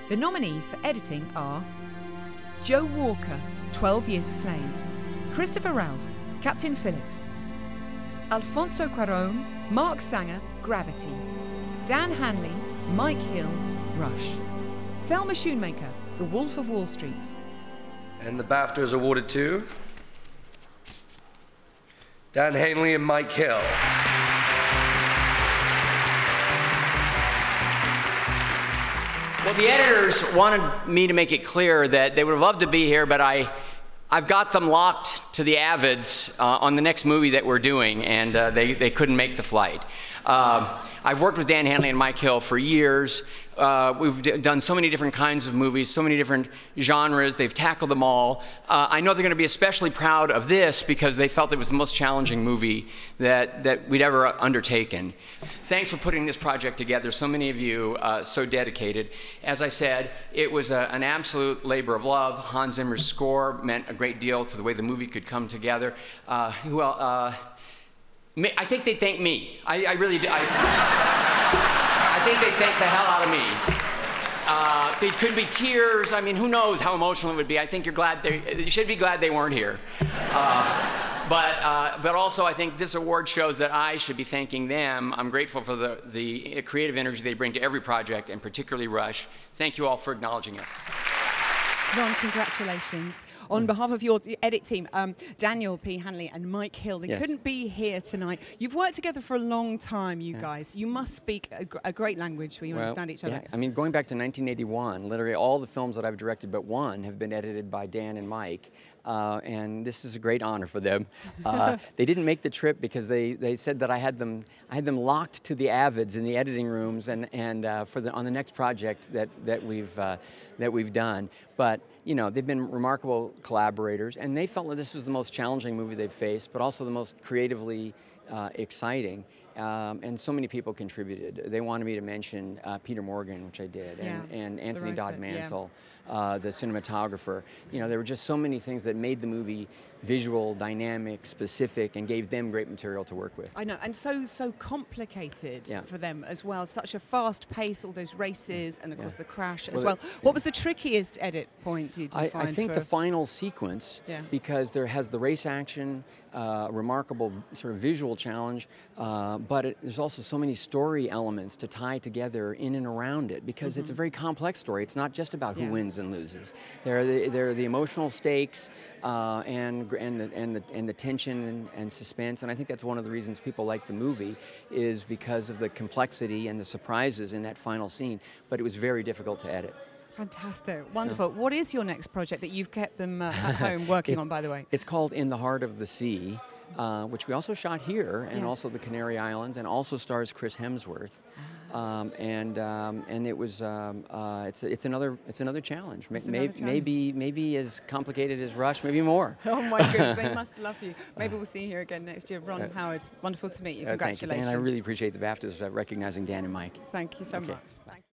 The nominees for editing are Joe Walker, 12 Years a Slave, Christopher Rouse, Captain Phillips, Alfonso Cuarón, Mark Sanger, Gravity, Dan Hanley, Mike Hill, Rush, Thelma Schoonmaker, The Wolf of Wall Street. And the Bafta is awarded to Dan Hanley and Mike Hill. Well, the editors wanted me to make it clear that they would have loved to be here, but I've got them locked to the Avids on the next movie that we're doing, and they couldn't make the flight. I've worked with Dan Hanley and Mike Hill for years. We've done so many different kinds of movies, so many different genres. They've tackled them all. I know they're going to be especially proud of this because they felt it was the most challenging movie that we'd ever undertaken. Thanks for putting this project together. So many of you so dedicated. As I said, it was an absolute labor of love. Hans Zimmer's score meant a great deal to the way the movie could come together. I think they'd thank me. I really do. I think they'd thank the hell out of me. It could be tears. I mean, who knows how emotional it would be. I think you should be glad they weren't here. But also, I think this award shows that I should be thanking them. I'm grateful for the creative energy they bring to every project, and particularly Rush. Thank you all for acknowledging us. Ron, congratulations. On behalf of your edit team, Daniel P. Hanley and Mike Hill, they couldn't be here tonight. You've worked together for a long time, you guys. You must speak a great language where you understand each other. Yeah. I mean, going back to 1981, literally all the films that I've directed but one have been edited by Dan and Mike. And this is a great honor for them. They didn't make the trip because they said that I had them locked to the Avids in the editing rooms and on the next project that we've done. But you know, they've been remarkable collaborators, and they felt that this was the most challenging movie they've faced, but also the most creatively exciting. And so many people contributed. They wanted me to mention Peter Morgan, which I did, and Anthony Dodd Mansell, the cinematographer. You know, there were just so many things that made the movie visual, dynamic, specific, and gave them great material to work with. I know, and so complicated for them as well. Such a fast pace, all those races, and of course the crash as well. What was the trickiest edit point did you find? I think the final sequence, because there has the race action, remarkable sort of visual challenge, but there's also so many story elements to tie together in and around it, because it's a very complex story. It's not just about who wins and loses. There are the emotional stakes and the tension and suspense, and I think that's one of the reasons people like the movie, is because of the complexity and the surprises in that final scene. But it was very difficult to edit. Fantastic, wonderful. What is your next project that you've kept them at home working on, by the way? It's called In the Heart of the Sea, which we also shot here, and also the Canary Islands, and also stars Chris Hemsworth. And it was it's another challenge. Maybe as complicated as Rush, maybe more. Oh my goodness, they must love you. Maybe we'll see you here again next year. Ron Howard, wonderful to meet you. Congratulations. Thank you. And I really appreciate the BAFTAs recognizing Dan and Mike. Thank you so much. Thank you.